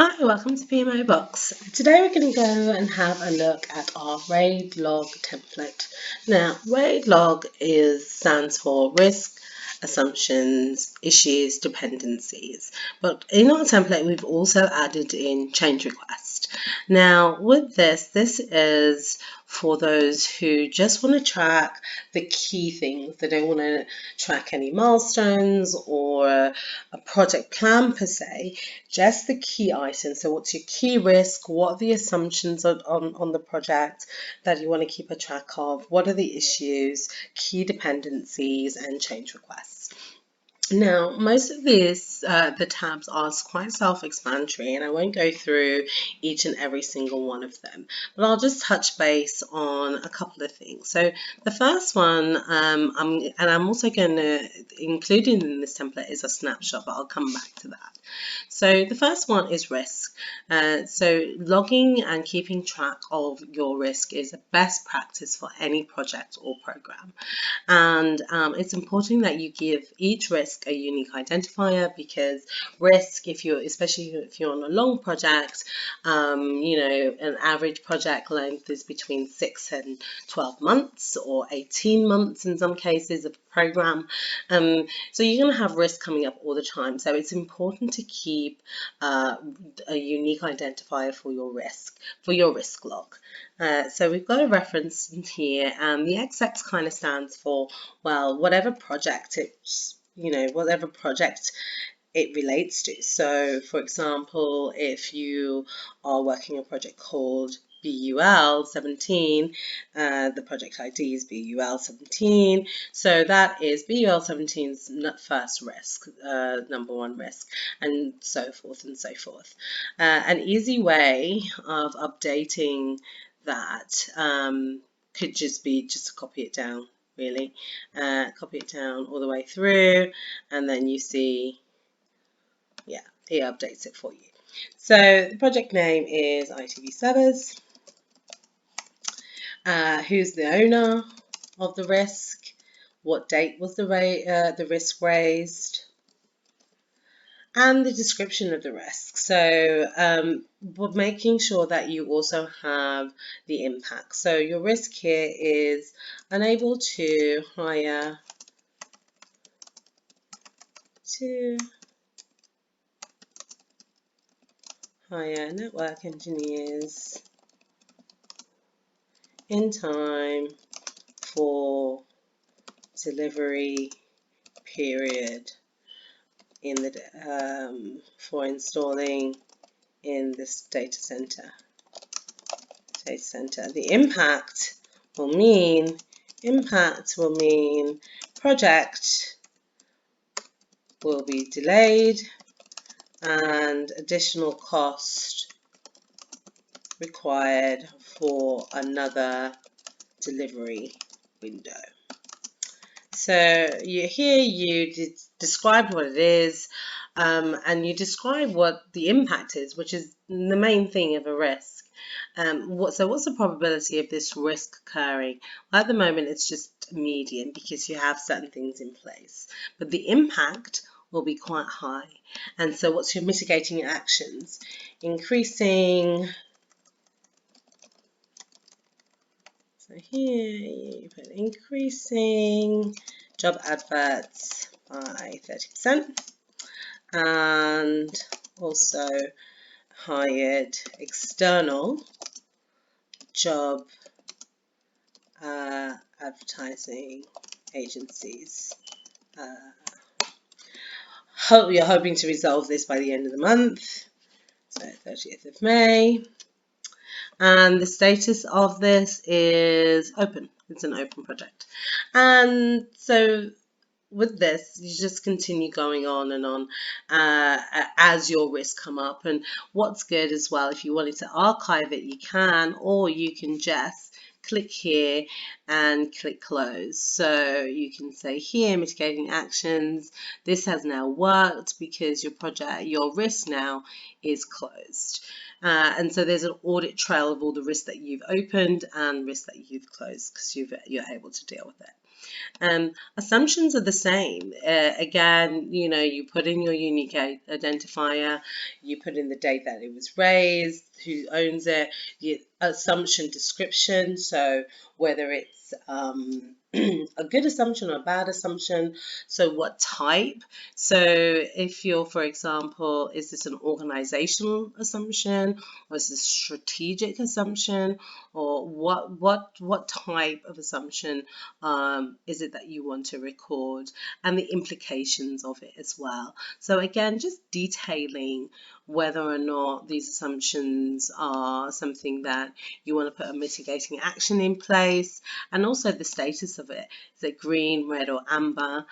Hi, welcome to PMO Box. Today we're going to go and have a look at our RAID log template. Now, RAID log stands for risk, assumptions, issues, dependencies. But in our template, we've also added in change request. Now, with this is for those who just want to track the key things. They don't want to track any milestones or a project plan per se, just the key items. So what's your key risk? What are the assumptions on the project that you want to keep a track of? What are the issues, key dependencies, and change requests? Now, most of these, the tabs are quite self-explanatory, and I won't go through each and every single one of them, but I'll just touch base on a couple of things. So the first one, I'm also going to include in this template is a snapshot, but I'll come back to that. So the first one is risk. So logging and keeping track of your risk is a best practice for any project or program. And it's important that you give each risk a unique identifier, because risk, especially if you're on a long project, an average project length is between 6 and 12 months or 18 months in some cases of a program. So you're going to have risk coming up all the time. So it's important to keep a unique identifier for your risk log. So we've got a reference in here, and the XX kind of stands for, well, whatever project it relates to. So, for example, if you are working a project called BUL 17, the project ID is BUL 17. So that is BUL 17's first risk, number one risk, and so forth and so forth. An easy way of updating that could just be to copy it down, really. Copy it down all the way through, and then you see, yeah, he updates it for you. So the project name is ITV Sellers. Who's the owner of the risk? What date was the risk raised? And the description of the risk. So but making sure that you also have the impact. So your risk here is unable to hire network engineers in time for delivery period in the for installing in this data center. The impact will mean project will be delayed and additional cost required for another delivery window. So you described what it is, and you describe what the impact is, which is the main thing of a risk. So what's the probability of this risk occurring? Well, at the moment, it's just median because you have certain things in place, but the impact will be quite high. And so what's your mitigating actions? Increasing. So here you put increasing job adverts by 30%, and also hired external job advertising agencies. You're hoping to resolve this by the end of the month, so 30th of May. And the status of this is open. It's an open project. And so with this, you just continue going on and on as your risks come up. And what's good as well, if you wanted to archive it, you can, or you can just click here and click close. So you can say here, mitigating actions. This has now worked because your risk now is closed. And so there's an audit trail of all the risks that you've opened and risks that you've closed, because you're able to deal with it. Assumptions are the same. Again, you put in your unique identifier, you put in the date that it was raised, who owns it, the assumption description, so whether it's a good assumption or a bad assumption, so what type. So if you're, for example, is this an organizational assumption, or is this a strategic assumption, or what type of assumption is it that you want to record, and the implications of it as well. So again, just detailing whether or not these assumptions are something that you want to put a mitigating action in place, and also the status of it. Is it green, red, or amber?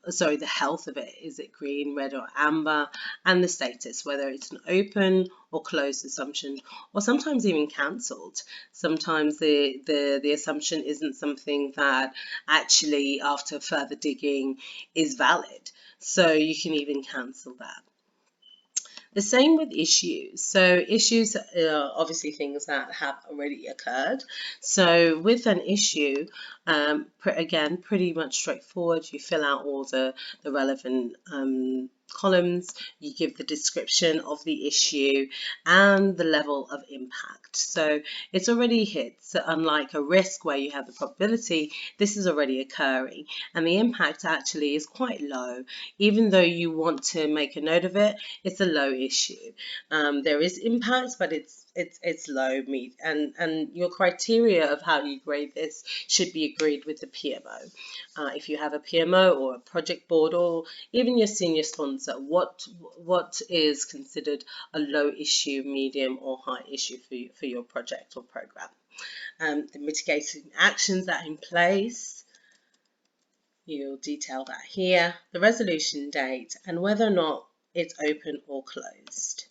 Sorry, the health of it. Is it green, red, or amber? And the status, whether it's an open or closed assumption, or sometimes even cancelled. Sometimes the assumption isn't something that actually, after further digging, is valid. So you can even cancel that. The same with issues. So issues are obviously things that have already occurred. So with an issue, again, pretty much straightforward. You fill out all the relevant columns, you give the description of the issue and the level of impact. So it's already hit. So unlike a risk where you have the probability, this is already occurring, and the impact actually is quite low. Even though you want to make a note of it, it's a low issue. There is impact, but it's low, and your criteria of how you grade this should be agreed with the PMO. If you have a PMO or a project board, or even your senior sponsor, what is considered a low issue, medium, or high issue for your project or program. The mitigating actions that are in place, you'll detail that here, the resolution date, and whether or not it's open or closed.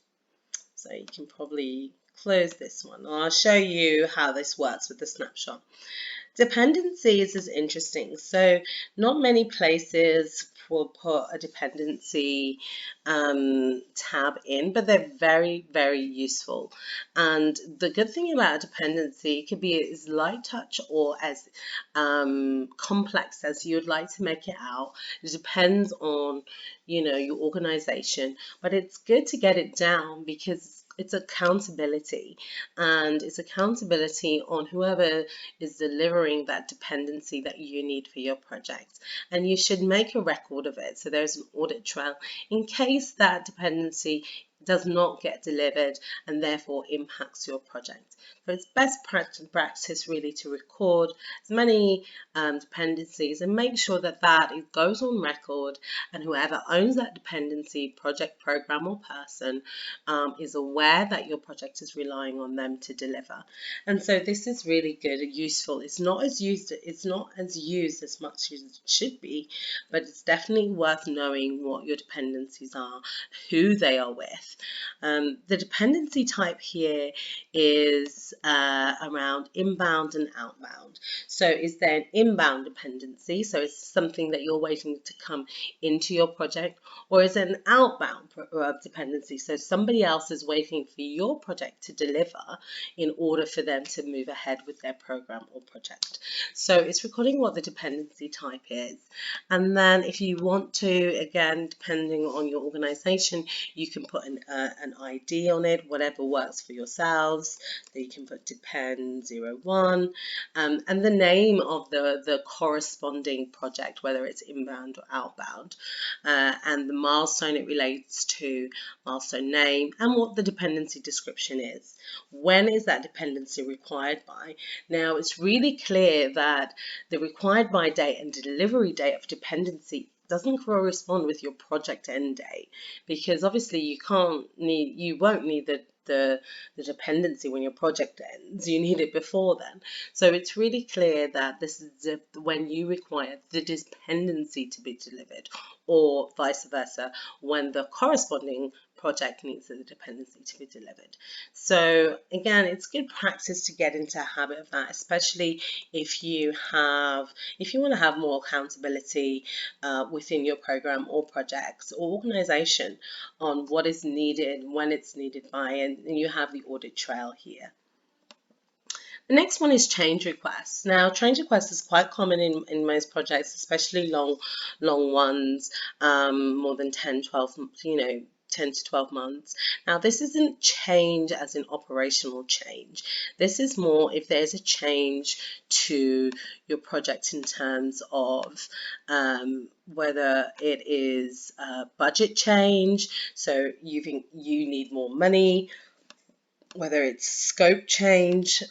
So you can probably close this one. I'll show you how this works with the snapshot. Dependencies is interesting. So not many places will put a dependency tab in, but they're very, very useful. And the good thing about a dependency could be as light touch or as complex as you'd like to make it out. It depends on, your organization, but it's good to get it down because it's accountability, and it's accountability on whoever is delivering that dependency that you need for your project. And you should make a record of it, so there's an audit trail in case that dependency does not get delivered and therefore impacts your project. So it's best practice really to record as many dependencies and make sure that it goes on record, and whoever owns that dependency, project, program, or person is aware that your project is relying on them to deliver. And so this is really good and useful. It's not as used as much as it should be, but it's definitely worth knowing what your dependencies are, who they are with. The dependency type here is around inbound and outbound. So is there an inbound dependency? So it's something that you're waiting to come into your project, or is it an outbound dependency? So somebody else is waiting for your project to deliver in order for them to move ahead with their program or project. So it's recording what the dependency type is. And then if you want to, again, depending on your organization, you can put an ID on it, whatever works for yourselves. So you can put depend 01, and the name of the corresponding project, whether it's inbound or outbound, and the milestone it relates to, milestone name, and what the dependency description is. When is that dependency required by? Now, it's really clear that the required by date and delivery date of dependency doesn't correspond with your project end date, because obviously you won't need the dependency when your project ends. You need it before then. So it's really clear that this is when you require the dependency to be delivered, or vice versa, when the corresponding project needs the dependency to be delivered. So again, it's good practice to get into a habit of that, especially if you want to have more accountability within your program or projects or organization on what is needed, when it's needed by, and you have the audit trail here. The next one is change requests. Now, change requests is quite common in most projects, especially long ones, more than 10, 12, 10 to 12 months. Now, this isn't change as in operational change. This is more if there's a change to your project in terms of whether it is a budget change, so you think you need more money, whether it's scope change,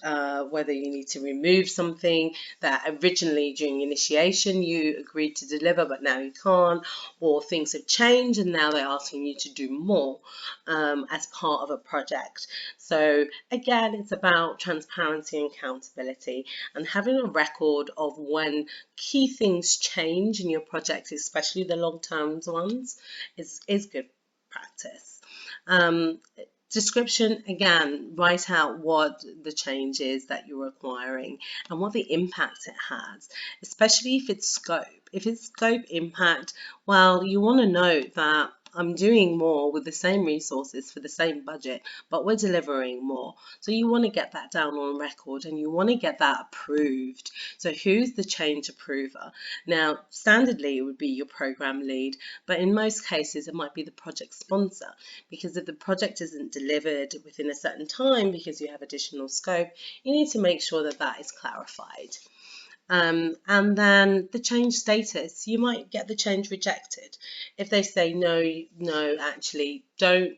whether you need to remove something that originally during initiation you agreed to deliver but now you can't, or things have changed and now they're asking you to do more as part of a project. So again, it's about transparency and accountability and having a record of when key things change in your project, especially the long-term ones, is good practice. Description, again, write out what the change is that you're requiring and what the impact it has, especially if it's scope. If it's scope impact, well, you want to note that I'm doing more with the same resources for the same budget, but we're delivering more. So you want to get that down on record and you want to get that approved. So who's the change approver? Now, standardly, it would be your program lead, but in most cases, it might be the project sponsor, because if the project isn't delivered within a certain time because you have additional scope, you need to make sure that that is clarified. And then the change status, you might get the change rejected. If they say, no, actually, don't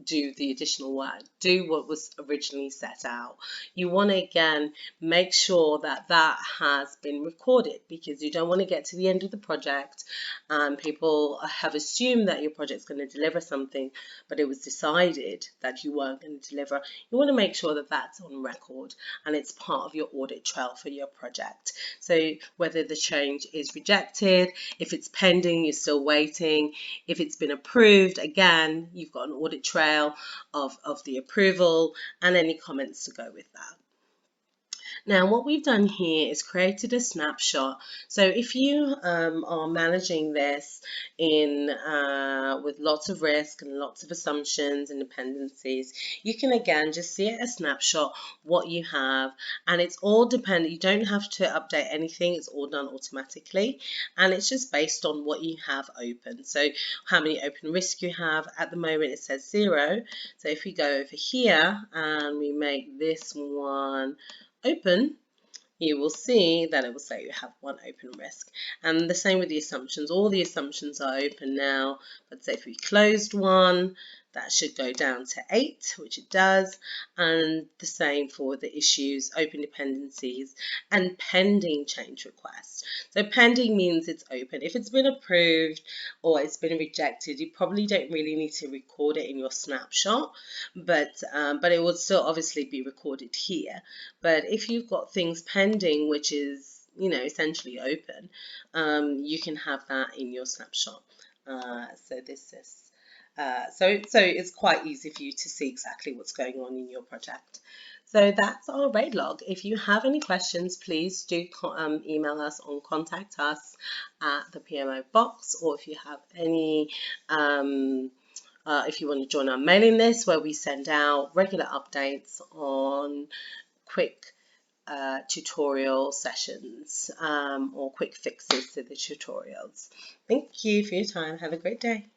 do the additional work, do what was originally set out. You want to again make sure that that has been recorded, because you don't want to get to the end of the project and people have assumed that your project's going to deliver something, but it was decided that you weren't going to deliver. You want to make sure that that's on record and it's part of your audit trail for your project. So whether the change is rejected, if it's pending, you're still waiting, if it's been approved, again, you've got an audit trail of the approval and any comments to go with that. Now, what we've done here is created a snapshot. So if you are managing this with lots of risk and lots of assumptions and dependencies, you can again just see it as a snapshot, what you have, and it's all dependent. You don't have to update anything. It's all done automatically, and it's just based on what you have open. So how many open risks you have. At the moment, it says 0. So if we go over here and we make this one open, you will see that it will say you have 1 open risk. And the same with the assumptions. All the assumptions are open now. But say if we closed one, that should go down to 8, which it does. And the same for the issues, open dependencies, and pending change requests. So pending means it's open. If it's been approved or it's been rejected, you probably don't really need to record it in your snapshot, but it will still obviously be recorded here. But if you've got things pending, which is essentially open, you can have that in your snapshot. So this is so it's quite easy for you to see exactly what's going on in your project. So that's our RAID log. If you have any questions, please do email us on contact us at the PMO box, or if you have any if you want to join our mailing list, where we send out regular updates on quick tutorial sessions or quick fixes to the tutorials. Thank you for your time. Have a great day.